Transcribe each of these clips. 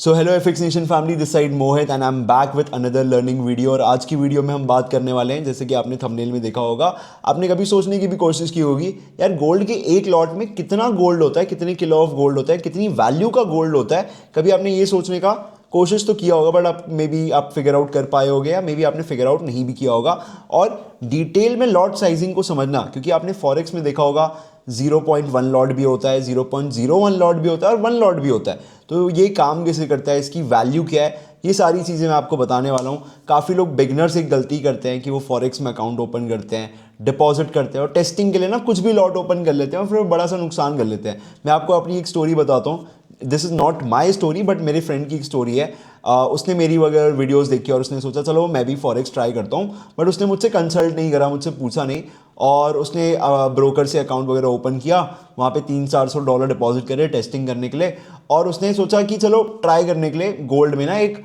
So hello FX nation family, this side Mohit and I am back with another learning video. और आज की video में हम बात करने वाले हैं, जैसे कि आपने थंबनेल में देखा होगा, आपने कभी सोचने की भी कोशिश की होगी यार गोल्ड के एक लॉट में कितना गोल्ड होता है, कितने किलो ऑफ गोल्ड होता है, कितनी वैल्यू का गोल्ड होता है। कभी आपने ये सोचने का कोशिश तो किया होगा, बट आप मे बी आप फिगर आउट कर पाए होगे या मे बी आपने फिगर आउट नहीं भी किया होगा। और डिटेल में लॉट साइजिंग को समझना, क्योंकि आपने फॉरेक्स में देखा होगा 0.1 लॉट भी होता है, 0.01 लॉट भी होता है और 1 लॉट भी होता है। तो ये काम कैसे करता है, इसकी वैल्यू क्या है, ये सारी चीज़ें मैं आपको बताने वाला हूँ। काफ़ी लोग बिगनर्स एक गलती करते हैं कि वो फॉरेक्स में अकाउंट ओपन करते हैं, डिपॉजिट करते हैं और टेस्टिंग के लिए ना कुछ भी लॉट ओपन कर लेते हैं और फिर बड़ा सा नुकसान कर लेते हैं। मैं आपको अपनी एक स्टोरी बताता हूँ। This is not my story but मेरे फ्रेंड की एक स्टोरी है। उसने मेरी वगैरह वीडियोस देखी और उसने सोचा चलो मैं भी फॉरेक्स ट्राई करता हूँ, बट उसने मुझसे कंसल्ट नहीं करा, मुझसे पूछा नहीं। और उसने ब्रोकर से अकाउंट वगैरह ओपन किया, वहाँ पे $300-400 डिपॉजिट करे टेस्टिंग करने के लिए। और उसने सोचा कि चलो ट्राई करने के लिए गोल्ड में ना एक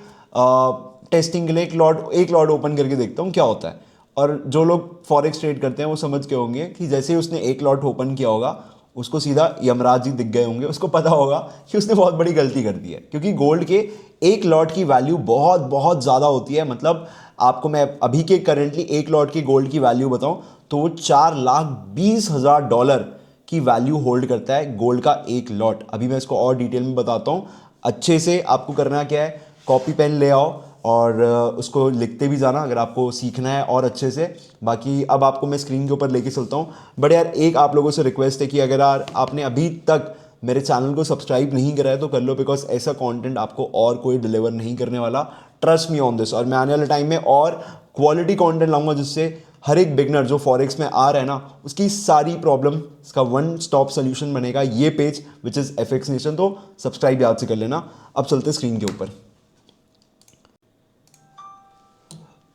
टेस्टिंग के लिए एक लॉट ओपन करके देखता हूँ क्या होता है। और जो लोग फॉरेक्स ट्रेड करते हैं वो समझ के होंगे कि जैसे ही उसने एक लॉट ओपन किया होगा, उसको सीधा यमराज जी दिख गए होंगे। उसको पता होगा कि उसने बहुत बड़ी गलती कर दी है, क्योंकि गोल्ड के एक लॉट की वैल्यू बहुत बहुत ज़्यादा होती है। मतलब आपको मैं अभी के करेंटली एक लॉट की गोल्ड की वैल्यू बताऊं तो वो $4,20,000 की वैल्यू होल्ड करता है गोल्ड का एक लॉट। अभी मैं इसको और डिटेल में बताता हूँ अच्छे से। आपको करना क्या है, कॉपी पेन ले आओ और उसको लिखते भी जाना अगर आपको सीखना है और अच्छे से। बाकी अब आपको मैं स्क्रीन के ऊपर लेके चलता हूँ। बट यार एक आप लोगों से रिक्वेस्ट है कि अगर यार आपने अभी तक मेरे चैनल को सब्सक्राइब नहीं करा है तो कर लो, बिकॉज ऐसा कंटेंट आपको और कोई डिलीवर नहीं करने वाला। Trust me on this. और मैं आने वाले टाइम में और क्वालिटी कंटेंट लाऊंगा जिससे हर एक बिगनर जो फॉरेक्स में आ रहा है ना, उसकी सारी प्रॉब्लम इसका वन स्टॉप सोल्यूशन बनेगा ये page which is FX nation. तो सब्सक्राइब याद से कर लेना। अब चलते स्क्रीन के ऊपर।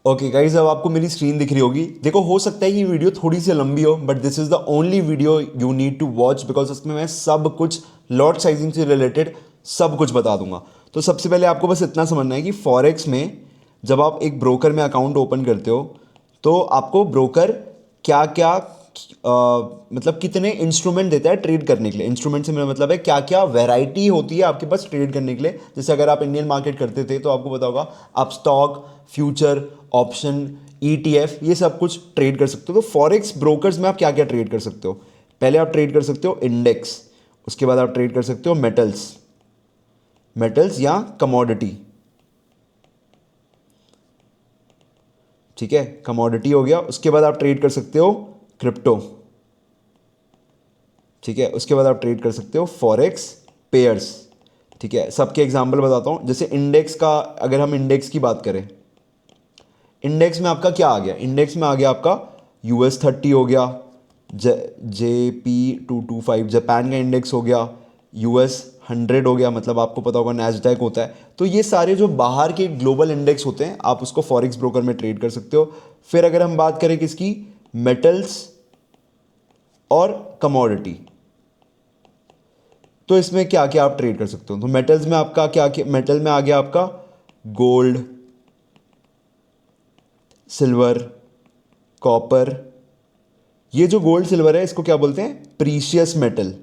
ओके गाइज, अब आपको मेरी स्क्रीन दिख रही होगी। देखो, हो सकता है कि वीडियो थोड़ी सी लंबी हो, but this is the only video you need to watch, because इसमें मैं सब कुछ लॉट साइजिंग से रिलेटेड सब कुछ बता दूंगा। तो सबसे पहले आपको बस इतना समझना है कि फॉरेक्स में जब आप एक ब्रोकर में अकाउंट ओपन करते हो तो आपको ब्रोकर क्या क्या मतलब कितने इंस्ट्रूमेंट देता है ट्रेड करने के लिए। इंस्ट्रूमेंट से मेरा मतलब है क्या क्या वैरायटी होती है आपके पास ट्रेड करने के लिए। जैसे अगर आप इंडियन मार्केट करते थे तो आपको पता होगा आप स्टॉक, फ्यूचर, ऑप्शन, ईटीएफ ये सब कुछ ट्रेड कर सकते हो। तो फॉरेक्स ब्रोकर्स में आप क्या क्या ट्रेड कर सकते हो? पहले आप ट्रेड कर सकते हो इंडेक्स, उसके बाद आप ट्रेड कर सकते हो मेटल्स या कमोडिटी। ठीक है, कमोडिटी हो गया। उसके बाद आप ट्रेड कर सकते हो क्रिप्टो। ठीक है, उसके बाद आप ट्रेड कर सकते हो फॉरेक्स पेयर्स। ठीक है, सबके एग्जांपल बताता हूँ। जैसे इंडेक्स का, अगर हम इंडेक्स की बात करें, इंडेक्स में आपका क्या आ गया? इंडेक्स में आ गया आपका US30 हो गया, JP225 जापान का इंडेक्स हो गया, US100 हो गया, मतलब आपको पता होगा नैस्डैक होता है। तो ये सारे जो बाहर के ग्लोबल इंडेक्स होते हैं आप उसको फॉरेक्स ब्रोकर में ट्रेड कर सकते हो। फिर अगर हम बात करें किसकी, मेटल्स और कमोडिटी, तो इसमें क्या क्या आप ट्रेड कर सकते हो? तो मेटल्स में आपका क्या क्या, मेटल में आ गया आपका गोल्ड, सिल्वर, कॉपर। ये जो गोल्ड सिल्वर है इसको क्या बोलते हैं? Precious metal.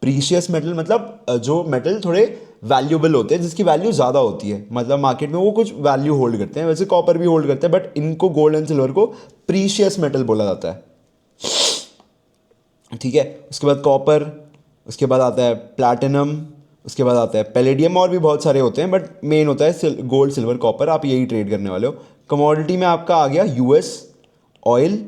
प्रीशियस मेटल मतलब जो मेटल थोड़े वैल्यूएबल होते हैं, जिसकी वैल्यू ज़्यादा होती है, मतलब मार्केट में वो कुछ वैल्यू होल्ड करते हैं। वैसे कॉपर भी होल्ड करते हैं, बट इनको गोल्ड एंड सिल्वर को प्रीशियस मेटल बोला जाता है। ठीक है, उसके बाद कॉपर, उसके बाद आता है प्लैटिनम, उसके बाद आता है पैलेडियम, और भी बहुत सारे होते हैं, बट मेन होता है गोल्ड, सिल्वर, कॉपर। आप यही ट्रेड करने वाले हो। कमोडिटी में आपका आ गया US ऑयल,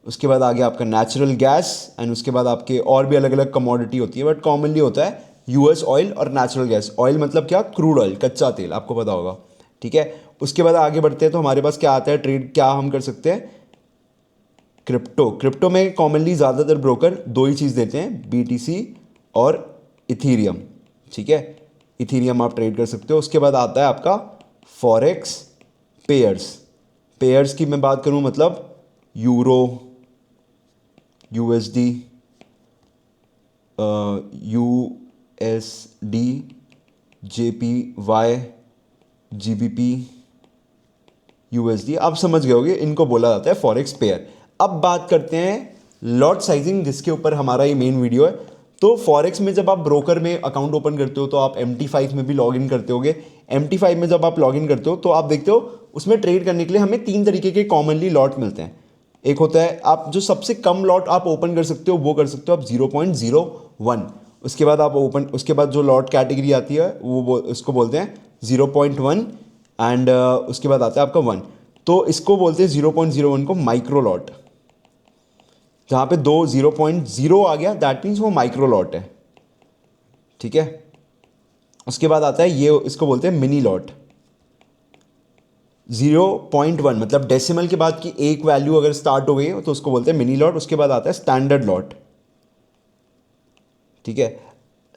उसके बाद आ गया आपका नेचुरल गैस, एंड उसके बाद आपके और भी अलग अलग कमोडिटी होती है, बट कॉमनली होता है US ऑयल और नेचुरल गैस। ऑयल मतलब क्या? क्रूड ऑयल, कच्चा तेल, आपको पता होगा। ठीक है, उसके बाद आगे बढ़ते हैं तो हमारे पास क्या आता है ट्रेड, क्या हम कर सकते हैं? क्रिप्टो। क्रिप्टो में कॉमनली ज़्यादातर ब्रोकर दो ही चीज़ देते हैं, BTC और इथीरियम। ठीक है, इथीरियम आप ट्रेड कर सकते हो। उसके बाद आता है आपका फॉरेक्स पेयर्स। पेयर्स की मैं बात करूं मतलब euro, USD, USD, JPY, GBP, USD, आप समझ गए होगे, इनको बोला जाता है फॉरेक्स पेयर। अब बात करते हैं लॉट साइजिंग, जिसके ऊपर हमारा ये मेन वीडियो है। तो फॉरेक्स में जब आप ब्रोकर में अकाउंट ओपन करते हो तो आप MT5 में भी लॉग इन करते होगे। MT5 में जब आप लॉग इन करते हो तो आप देखते हो उसमें ट्रेड करने के लिए हमें 3 तरीके के कॉमनली लॉट मिलते हैं। एक होता है आप जो सबसे कम लॉट आप ओपन कर सकते हो वो कर सकते हो आप 0.01। उसके बाद आप उसके बाद जो लॉट कैटेगरी आती है वो उसको बोलते हैं 0.1 एंड उसके बाद आता है आपका 1। तो इसको बोलते हैं 0.01 को माइक्रो लॉट। जहाँ पे 0.0 आ गया दैट मीन्स वो माइक्रो लॉट है, ठीक है। उसके बाद आता है ये, इसको बोलते हैं मिनी लॉट। 0.1 मतलब डेसिमल के बाद की एक वैल्यू अगर स्टार्ट हो गई है तो उसको बोलते हैं मिनी लॉट। उसके बाद आता है स्टैंडर्ड लॉट, ठीक है,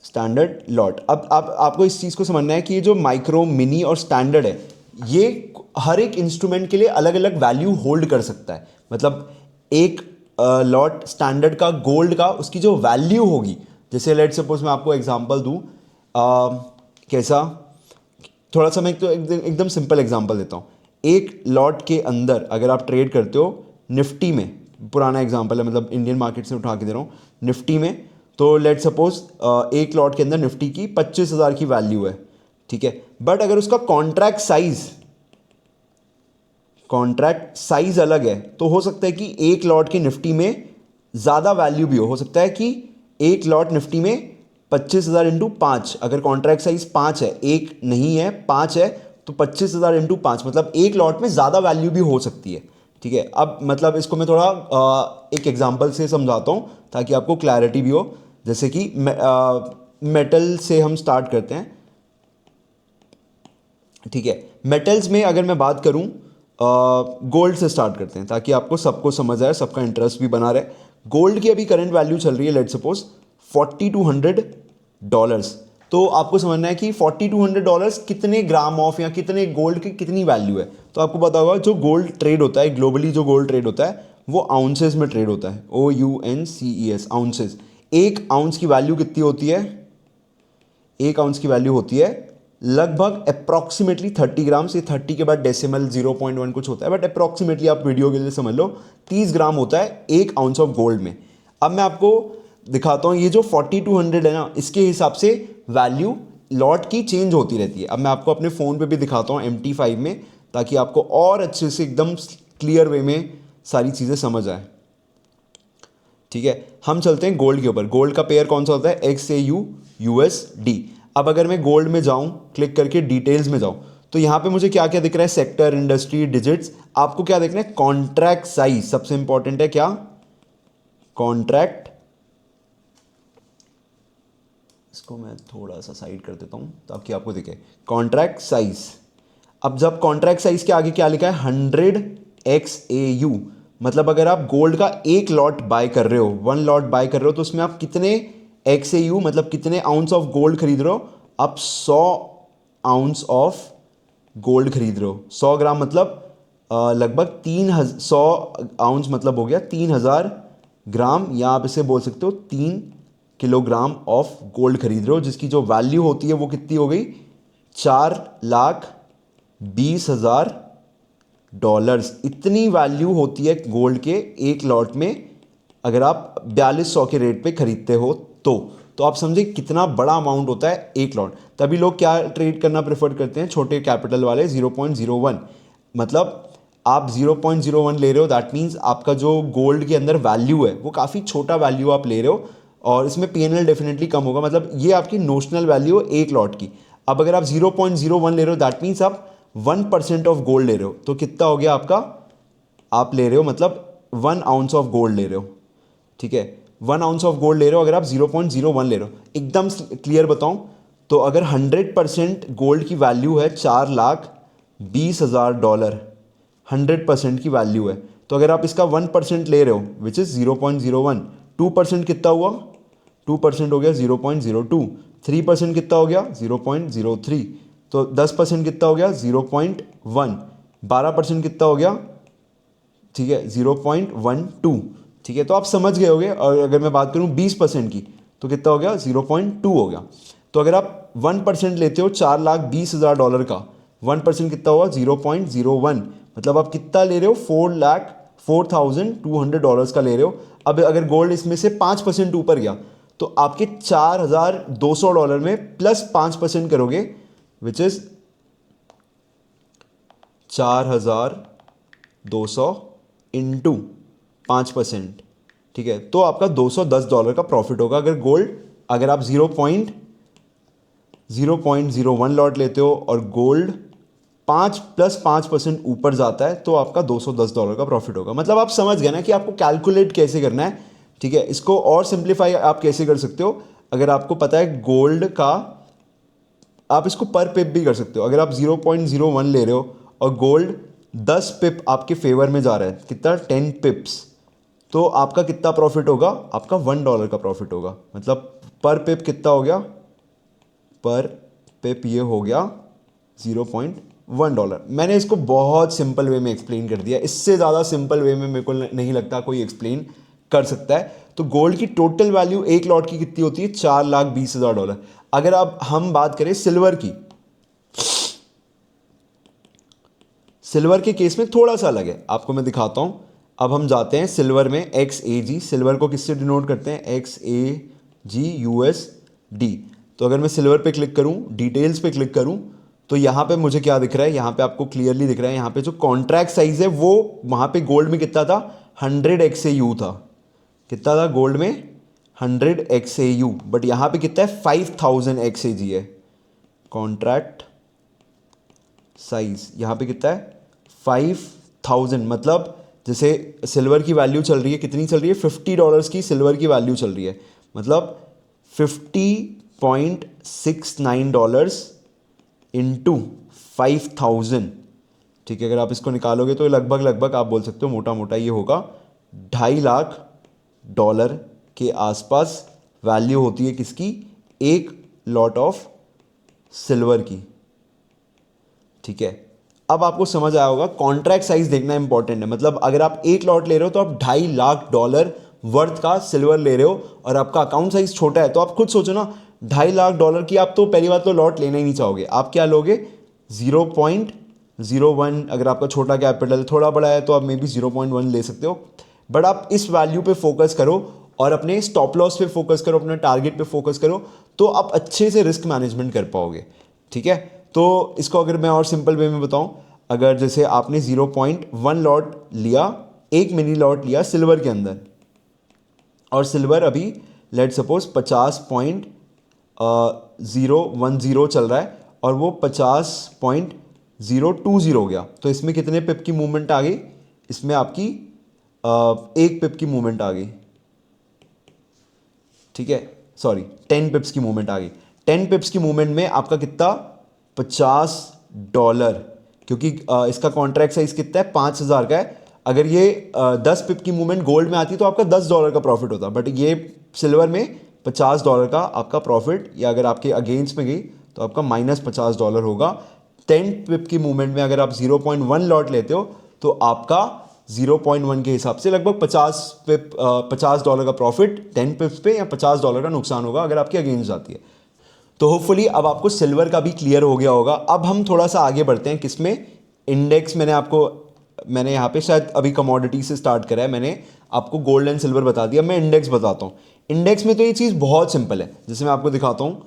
स्टैंडर्ड लॉट। अब आपको इस चीज़ को समझना है कि ये जो माइक्रो, मिनी और स्टैंडर्ड है ये हर एक इंस्ट्रूमेंट के लिए अलग अलग वैल्यू होल्ड कर सकता है। मतलब एक लॉट स्टैंडर्ड का गोल्ड का उसकी जो वैल्यू होगी, जैसे लेट सपोज मैं आपको एग्जांपल दूं, कैसा, थोड़ा सा मैं तो एकदम सिंपल एग्जांपल देता हूँ। एक लॉट के अंदर अगर आप ट्रेड करते हो निफ्टी में, पुराना एग्जांपल है मतलब इंडियन मार्केट से उठा के दे रहा हूँ, निफ्टी में तो लेट सपोज एक लॉट के अंदर निफ्टी की 25,000 की वैल्यू है, ठीक है। बट अगर उसका कॉन्ट्रैक्ट साइज अलग है तो हो सकता है कि एक लॉट के निफ्टी में ज़्यादा वैल्यू भी हो सकता है कि एक लॉट निफ्टी में 25,000 इंटू 5, अगर कॉन्ट्रैक्ट साइज 5 है, एक नहीं है 5 है, तो 25,000 इंटू 5 मतलब एक लॉट में ज़्यादा वैल्यू भी हो सकती है, ठीक है। अब मतलब इसको मैं थोड़ा एक एग्जांपल से समझाता हूँ ताकि आपको क्लैरिटी भी हो। जैसे कि मेटल से हम स्टार्ट करते हैं, ठीक है। मेटल्स में अगर मैं बात करूं, गोल्ड से स्टार्ट करते हैं ताकि आपको सबको समझ आए, सबका इंटरेस्ट भी बना रहे। गोल्ड की अभी करंट वैल्यू चल रही है लेट सपोज $4,200। तो आपको समझना है कि $4,200 कितने ग्राम ऑफ या कितने गोल्ड की कितनी वैल्यू है। तो आपको पता होगा जो गोल्ड ट्रेड होता है ग्लोबली, जो गोल्ड ट्रेड होता है वो आउंसेस में ट्रेड होता है, OUNCES, आउंसेस। एक आउंस की वैल्यू कितनी होती है? एक आउंस की वैल्यू होती है लगभग अप्रॉक्सीमेटली 30 ग्राम से, 30 के बाद डेसिमल 0.1 कुछ होता है, बट अप्रॉक्सीमेटली आप वीडियो के लिए समझ लो 30 ग्राम होता है एक आउंस ऑफ गोल्ड में। अब मैं आपको दिखाता हूँ ये जो 4,200 है ना, इसके हिसाब से वैल्यू लॉट की चेंज होती रहती है। अब मैं आपको अपने फ़ोन पे भी दिखाता हूँ MT5 में, ताकि आपको और अच्छे से एकदम क्लियर वे में सारी चीज़ें समझ आए, ठीक है। हम चलते हैं गोल्ड के ऊपर। गोल्ड का पेयर कौन सा होता है? XAU USD। अब अगर मैं गोल्ड में जाऊं, क्लिक करके डिटेल्स में जाऊं, तो यहां पे मुझे क्या क्या दिख रहा है? Sector, industry, digits. आपको क्या देखना है? कॉन्ट्रैक्ट साइज सबसे इंपॉर्टेंट है। क्या? कॉन्ट्रैक्ट, इसको मैं थोड़ा सा साइड कर देता हूं ताकि आपको दिखे। Contract size. अब जब कॉन्ट्रैक्ट साइज के आगे क्या लिखा है? 100 XAU। मतलब अगर आप गोल्ड का एक लॉट बाय कर रहे हो, 1 लॉट बाय कर रहे हो, तो उसमें आप कितने XAU मतलब कितने आउंस ऑफ गोल्ड खरीद रहे हो? आप 100 आउंस ऑफ गोल्ड खरीद रहे हो। 100 ग्राम मतलब लगभग 100 आउंस मतलब हो गया 3,000 ग्राम, या आप इसे बोल सकते हो 3 किलोग्राम ऑफ गोल्ड खरीद रहे हो, जिसकी जो वैल्यू होती है वो कितनी हो गई? $4,20,000। इतनी वैल्यू होती है गोल्ड के एक लॉट में अगर आप 4,200 के रेट पे खरीदते हो तो आप समझे कितना बड़ा अमाउंट होता है एक लॉट। तभी लोग क्या ट्रेड करना प्रेफर करते हैं? छोटे कैपिटल वाले 0.01। मतलब आप 0.01 ले रहे हो, दैट मीन्स आपका जो गोल्ड के अंदर वैल्यू है वो काफ़ी छोटा वैल्यू आप ले रहे हो, और इसमें PNL डेफिनेटली कम होगा। मतलब ये आपकी नोशनल वैल्यू है एक लॉट की। अब अगर आप 0.01 ले रहे हो, दैट मीन्स आप 1% ऑफ गोल्ड ले रहे हो, तो कितना हो गया आपका? आप ले रहे हो मतलब 1 आउंस ऑफ गोल्ड ले रहे हो, ठीक है। 1 आउंस ऑफ गोल्ड ले रहे हो अगर आप 0.01 ले रहे हो। एकदम क्लियर बताऊं तो अगर 100% गोल्ड की वैल्यू है $4,20,000, 100% की वैल्यू है, तो अगर आप इसका 1% ले रहे हो विच इज़ 0.01, 2% कितना हुआ? 2% हो गया 0.02, 3% कितना हो गया? 0.03, तो 10% कितना हो गया? 0.1, 12% कितना हो गया? ठीक है 0.12, ठीक है। तो आप समझ गए होगे। और अगर मैं बात करूं 20% की तो कितना हो गया? 0.2 हो गया। तो अगर आप 1% लेते हो $4,20,000 का, 1% कितना हुआ? 0.01, मतलब आप कितना ले रहे हो? $4,0200 का ले रहे हो। अब अगर गोल्ड इसमें से 5% ऊपर गया तो आपके $4,200 में प्लस 5% करोगे, विच इज 4,200 इंटू 5%, ठीक है, तो आपका $210 का प्रॉफिट होगा। अगर आप 0.01 लॉट लेते हो और गोल्ड 5% ऊपर जाता है तो आपका $210 का प्रॉफिट होगा। मतलब आप समझ गए ना कि आपको कैलकुलेट कैसे करना है, ठीक है। इसको और सिंप्लीफाई आप कैसे कर सकते हो, अगर आपको पता है गोल्ड का, आप इसको पर पिप भी कर सकते हो। अगर आप 0.01 ले रहे हो और गोल्ड 10 पिप आपके फेवर में जा रहा है, कितना, 10 पिप्स, तो आपका कितना प्रॉफिट होगा, आपका $1 का प्रॉफिट होगा। मतलब पर पिप कितना हो गया, पर पिप ये हो गया $0.1। मैंने इसको बहुत सिंपल वे में एक्सप्लेन कर दिया, इससे ज़्यादा सिंपल वे में मेरे को नहीं लगता कोई एक्सप्लेन कर सकता है। तो गोल्ड की टोटल वैल्यू एक लॉट की कितनी होती है, $4,20,000। अगर अब हम बात करें सिल्वर की, सिल्वर के केस में थोड़ा सा अलग है, आपको मैं दिखाता हूं। अब हम जाते हैं सिल्वर में, XAG, सिल्वर को किससे डिनोट करते हैं, XAG/USD। तो अगर मैं सिल्वर पे क्लिक करूं, डिटेल्स पे क्लिक करूं, तो यहाँ पे मुझे क्या दिख रहा है, यहाँ पे आपको क्लियरली दिख रहा है, यहाँ पे जो कॉन्ट्रैक्ट साइज है वो वहाँ पे गोल्ड में कितना था, 100 XAU था। कितना था गोल्ड में, 100 XAU, बट यहाँ पे कितना है, 5000 XAG है। कॉन्ट्रैक्ट साइज यहाँ पे कितना है, 5000। मतलब जैसे सिल्वर की वैल्यू चल रही है, कितनी चल रही है, $50 की सिल्वर की वैल्यू चल रही है, मतलब $50.69 इंटू 5000, ठीक है। अगर आप इसको निकालोगे तो लगभग आप बोल सकते हो मोटा मोटा ये होगा $2.5 लाख के आसपास वैल्यू होती है किसकी, एक लॉट ऑफ सिल्वर की, ठीक है। अब आपको समझ आया होगा, कॉन्ट्रैक्ट साइज देखना इंपॉर्टेंट है। मतलब अगर आप एक लॉट ले रहे हो तो आप $2.5 लाख वर्थ का सिल्वर ले रहे हो और आपका अकाउंट साइज छोटा है, तो आप खुद सोचो ना, $2.5 लाख की आप तो पहली बात तो लॉट लेना ही नहीं चाहोगे। आप क्या लोगे, 0.01, अगर आपका छोटा कैपिटल, थोड़ा बड़ा है तो आप मे बी 0.1 ले सकते हो। बट आप इस वैल्यू पे फोकस करो और अपने स्टॉप लॉस पे फोकस करो, अपने टारगेट पे फोकस करो, तो आप अच्छे से रिस्क मैनेजमेंट कर पाओगे, ठीक है। तो इसको अगर मैं और सिंपल वे में बताऊं, अगर जैसे आपने 0.1 लॉट लिया, एक मिनी लॉट लिया सिल्वर के अंदर, और सिल्वर अभी लेट सपोज 50.010 चल रहा है और वो 50.020 हो गया, तो इसमें कितने पिप की मूवमेंट आ गई, इसमें आपकी एक पिप की मूवमेंट आ गई, ठीक है, सॉरी 10 पिप्स की मूवमेंट आ गई। 10 पिप्स की मूवमेंट में आपका कितना, $50, क्योंकि इसका कॉन्ट्रैक्ट साइज कितना है, 5000 का है। अगर ये 10 पिप की मूवमेंट गोल्ड में आती तो आपका $10 का प्रॉफिट होता, बट ये सिल्वर में $50 का आपका प्रॉफिट, या अगर आपके अगेंस्ट में गई तो आपका -$50 होगा। 10 पिप की मूवमेंट में अगर आप 0.1 लॉट लेते हो तो आपका 0.1 के हिसाब से लगभग $50 का प्रॉफिट 10 पिप्स पे, या $50 का नुकसान होगा अगर आपकी अगेंस्ट जाती है। तो होपफुली अब आपको सिल्वर का भी क्लियर हो गया होगा। अब हम थोड़ा सा आगे बढ़ते हैं, किसमें, इंडेक्स। मैंने यहाँ पे शायद अभी कमोडिटी से स्टार्ट करा है, मैंने आपको गोल्ड एंड सिल्वर बता दिया, मैं इंडेक्स बताता हूँ। इंडेक्स में तो ये चीज़ बहुत सिंपल है, जैसे मैं आपको दिखाता हूँ।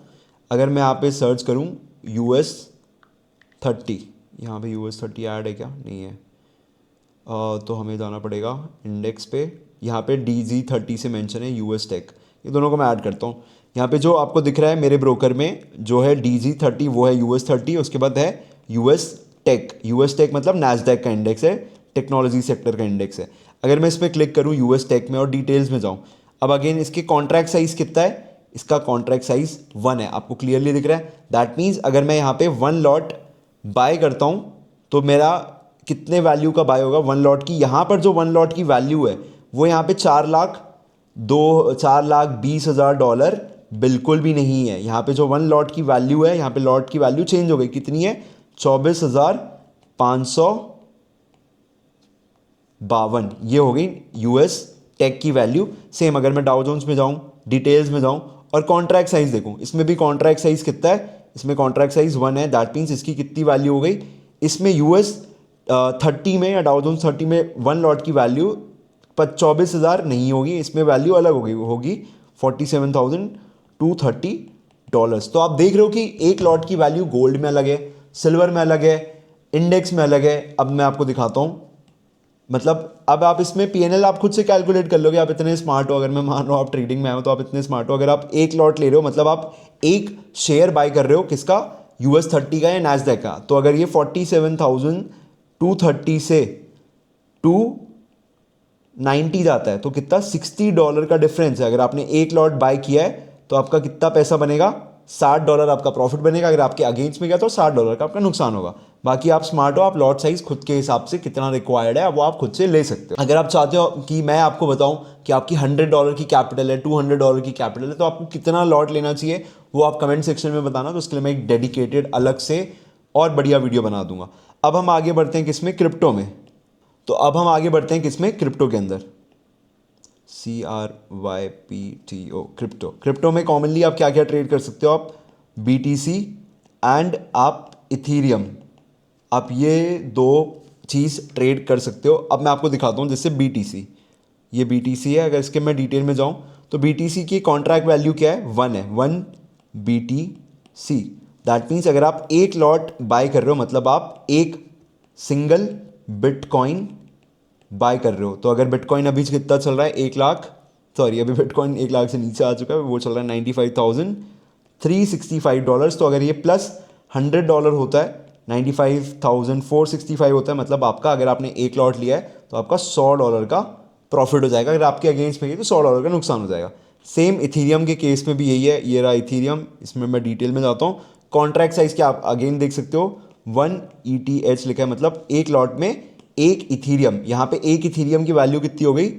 अगर मैं यहाँ पे सर्च करूँ US30, यहाँ पे US30 ऐड है क्या, नहीं है, तो हमें जाना पड़ेगा इंडेक्स पे। यहाँ पे DG30 से मेंशन है US टेक, ये दोनों को मैं ऐड करता हूँ। यहाँ पे जो आपको दिख रहा है मेरे ब्रोकर में जो है DG30, वो है US30, उसके बाद है US टेक। US टेक मतलब नैस्डैक का इंडेक्स है, टेक्नोलॉजी सेक्टर का इंडेक्स है। अगर मैं इस पर क्लिक करूँ US टेक में और डिटेल्स में जाऊँ, अब अगेन इसके कॉन्ट्रैक्ट साइज कितना है, इसका कॉन्ट्रैक्ट साइज 1 है, आपको क्लियरली दिख रहा है। दैट मीन्स अगर मैं यहाँ पे 1 लॉट बाय करता हूँ तो मेरा कितने वैल्यू का बाय होगा, 1 लॉट की। यहाँ पर जो 1 लॉट की वैल्यू है वो यहाँ पे $4,20,000 बिल्कुल भी नहीं है। यहाँ पे जो 1 लॉट की वैल्यू है, यहाँ पे लॉट की वैल्यू चेंज हो गई, कितनी है, 24,552, ये हो गई US टेक की वैल्यू। सेम अगर मैं डाउ जोन्स में जाऊँ, डिटेल्स में जाऊँ और कॉन्ट्रैक्ट साइज देखूँ, इसमें भी कॉन्ट्रैक्ट साइज कितना है, इसमें कॉन्ट्रैक्ट साइज 1 है। दैट मीन्स इसकी कितनी वैल्यू हो गई, इसमें US30 में या डाउ जोन्स 30 में 1 लॉट की वैल्यू 24,000 नहीं होगी, इसमें वैल्यू अलग होगी $47,230। तो आप देख रहे हो कि एक लॉट की वैल्यू गोल्ड में अलग है, सिल्वर में अलग है, इंडेक्स में अलग है। अब मैं आपको दिखाता हूँ, मतलब अब आप इसमें पीएनएल आप खुद से कैलकुलेट कर लोगे, आप इतने स्मार्ट हो। अगर मैं मान रहा हूँ आप ट्रेडिंग में आए हो तो आप इतने स्मार्ट हो। अगर आप एक लॉट ले रहे हो मतलब आप एक शेयर बाय कर रहे हो, किसका, US30 का या नैस्डैक का। तो अगर ये 47,230 से 290 जाता है तो कितना, $60 का डिफरेंस है। अगर आपने एक लॉट बाय किया है तो आपका कितना पैसा बनेगा, $60 आपका प्रॉफिट बनेगा। अगर आपके अगेंस्ट में गया तो $60 का आपका नुकसान होगा। बाकी आप स्मार्ट हो, आप लॉट साइज खुद के हिसाब से कितना रिक्वायर्ड है वो आप खुद से ले सकते हो। अगर आप चाहते हो कि मैं आपको बताऊं कि आपकी $100 की कैपिटल है, $200 की कैपिटल है, तो आपको कितना लॉट लेना चाहिए वो आप कमेंट सेक्शन में बताना। तो उसके लिए मैं एक डेडिकेटेड अलग से और बढ़िया वीडियो बना दूंगा। अब हम आगे बढ़ते हैं किसमें, क्रिप्टो में। तो अब हम आगे बढ़ते हैं किसमें, क्रिप्टो के अंदर, CRYPTO, क्रिप्टो। क्रिप्टो में कॉमनली आप क्या क्या ट्रेड कर सकते हो, आप BTC एंड आप इथीरियम, आप ये दो चीज़ ट्रेड कर सकते हो। अब मैं आपको दिखाता हूँ। जैसे BTC, ये BTC है। अगर इसके मैं डिटेल में जाऊँ तो BTC की कॉन्ट्रैक्ट वैल्यू क्या है, 1 है, 1 BTC। दैट मीन्स अगर आप एक लॉट बाय कर रहे हो मतलब आप एक सिंगल बिटकॉइन बाय कर रहे हो। तो अगर बिटकॉइन अभी कितना चल रहा है, 1 लाख, सॉरी अभी बिटकॉइन 1 लाख से नीचे आ चुका है, वो चल रहा है $95,365। तो अगर ये प्लस $100 होता है, 95,465 होता है, मतलब आपका, अगर आपने एक लॉट लिया है तो आपका $100 का प्रॉफिट हो जाएगा। अगर आपके अगेंस्ट में गई तो $100 का नुकसान हो जाएगा। सेम इथीरियम के केस में भी यही है। ये रहा इथीरियम, इसमें मैं डिटेल में जाता हूँ। कॉन्ट्रैक्ट साइज क्या आप अगेन देख सकते हो, 1 ETH लिखा है, मतलब एक लॉट में एक इथीरियम। यहाँ पे एक इथीरियम की वैल्यू कितनी हो गई,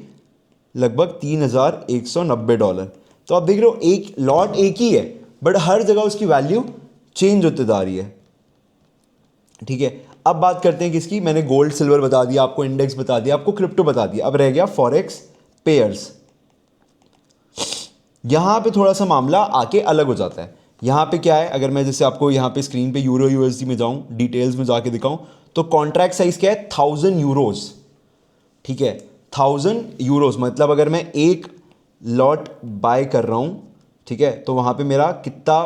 लगभग $3,190। तो आप देख रहे हो एक लॉट एक ही है बट हर जगह उसकी वैल्यू चेंज होते जा रही है। ठीक है, अब बात करते हैं किसकी। मैंने गोल्ड सिल्वर बता दिया आपको, इंडेक्स बता दिया आपको, क्रिप्टो बता दिया। अब रह गया फॉरेक्स पेयर्स। यहां पे थोड़ा सा मामला आके अलग हो जाता है। यहां पे क्या है, अगर मैं जैसे आपको यहां पे स्क्रीन पे यूरो USD में जाऊं, डिटेल्स में जाके दिखाऊं, तो कॉन्ट्रैक्ट साइज क्या है, 1000 यूरोज। ठीक है, 1000 यूरोज, मतलब अगर मैं एक लॉट बाय कर रहा हूं, ठीक है, तो वहां पे मेरा कितना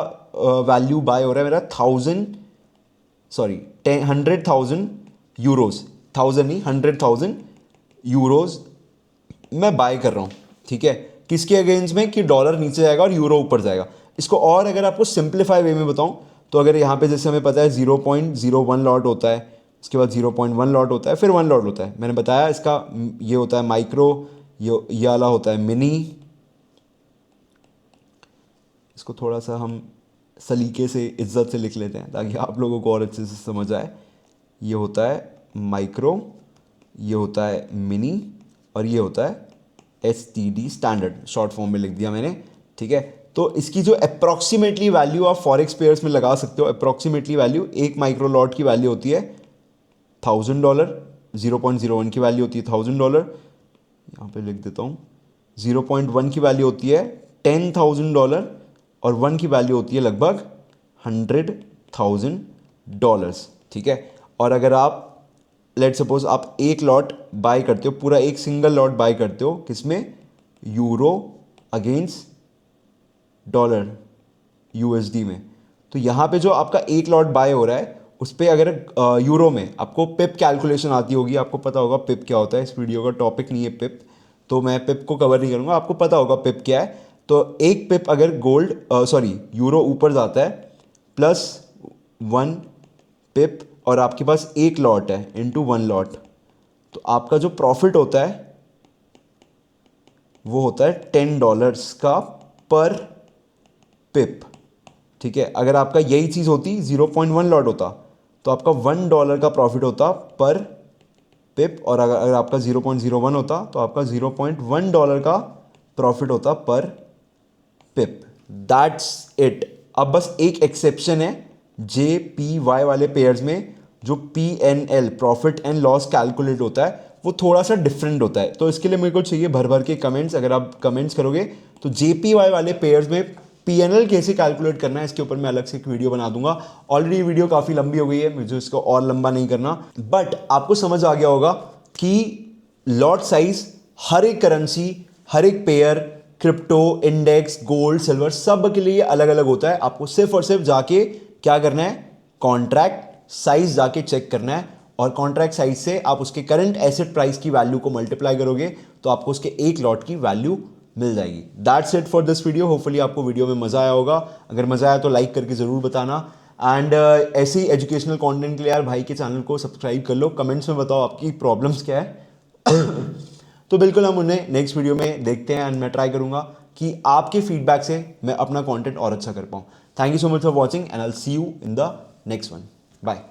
वैल्यू बाय हो रहा है, मेरा 100,000 यूरोज, 1000 नहीं 100,000 यूरोज मैं बाय कर रहा हूँ। ठीक है, किसके अगेंस्ट में, कि डॉलर नीचे जाएगा और यूरो ऊपर जाएगा। इसको और अगर आपको सिंप्लीफाई वे में बताऊँ तो अगर यहाँ पे जैसे हमें पता है 0.01 लॉट होता है, उसके बाद 0.1 लॉट होता है, फिर 1 लॉट होता है। मैंने बताया इसका ये होता है माइक्रो, ये वाला होता है मिनी। इसको थोड़ा सा हम सलीके से इज्जत से लिख लेते हैं ताकि आप लोगों को और अच्छे से समझ आए। ये होता है माइक्रो, ये होता है मिनी, और ये होता है STD, स्टैंडर्ड, शॉर्ट फॉर्म में लिख दिया मैंने। ठीक है, तो इसकी जो अप्रॉक्सीमेटली वैल्यू आप फॉरेक्स पेयर्स में लगा सकते हो, अप्रॉक्सीमेटली वैल्यू, एक माइक्रो लॉट की वैल्यू होती है $1000, 0.01 की वैल्यू होती है $1000, यहाँ पे लिख देता हूँ, 0.1 की वैल्यू होती है $10,000 और 1 की वैल्यू होती है लगभग $100,000। ठीक है, और अगर आप लेट सपोज आप एक लॉट बाय करते हो, पूरा एक सिंगल लॉट बाय करते हो, किसमें, यूरो अगेंस्ट डॉलर USD में, तो यहाँ पे जो आपका एक लॉट बाय हो रहा है उस पर अगर यूरो में आपको पिप कैलकुलेशन आती होगी, आपको पता होगा पिप क्या होता है। इस वीडियो का टॉपिक नहीं है पिप, तो मैं पिप को कवर नहीं करूँगा, आपको पता होगा पिप क्या है। तो एक पिप अगर यूरो ऊपर जाता है +1 पिप और आपके पास एक लॉट है इनटू 1 लॉट, तो आपका जो प्रॉफिट होता है वो होता है $10 का पर पिप। ठीक है, अगर आपका यही चीज़ होती 0.1 लॉट होता तो आपका $1 का प्रॉफिट होता पर पिप, और अगर आपका 0.01 होता तो आपका $0.1 का प्रॉफिट होता पर पिप। That's it. अब बस एक एक्सेप्शन है JPY वाले पेयर्स में, जो PNL, profit and loss calculate होता है, वो थोड़ा सा डिफरेंट होता है। तो इसके लिए मेरे को चाहिए भर भर के कमेंट्स। अगर आप कमेंट्स करोगे तो JPY वाले पेयर्स में PNL कैसे कैलकुलेट करना है, इसके ऊपर मैं अलग से एक वीडियो बना दूंगा। ऑलरेडी वीडियो काफ़ी लंबी हो गई है, मुझे इसको और लंबा नहीं करना, बट आपको समझ आ गया होगा कि लॉट साइज हर एक करेंसी, हर एक pair crypto, index, gold, silver, सब के लिए अलग अलग होता है। आपको सिर्फ और सिर्फ जाके क्या करना है, कॉन्ट्रैक्ट साइज जाके चेक करना है, और कॉन्ट्रैक्ट साइज से आप उसके करंट एसेट प्राइस की वैल्यू को मल्टीप्लाई करोगे तो आपको उसके एक लॉट की वैल्यू मिल जाएगी। That's it for this video. Hopefully आपको वीडियो में मजा आया होगा। अगर मजा आया तो लाइक करके जरूर बताना, एंड ऐसे ही एजुकेशनल कंटेंट के लिए यार भाई के चैनल को सब्सक्राइब कर लो। कमेंट्स में बताओ आपकी प्रॉब्लम्स क्या है तो बिल्कुल हम उन्हें नेक्स्ट वीडियो में देखते हैं, एंड मैं ट्राई करूंगा कि आपके फीडबैक से मैं अपना कंटेंट और अच्छा कर पाऊँ। Thank you so much for watching, and I will see you in the next one. Bye.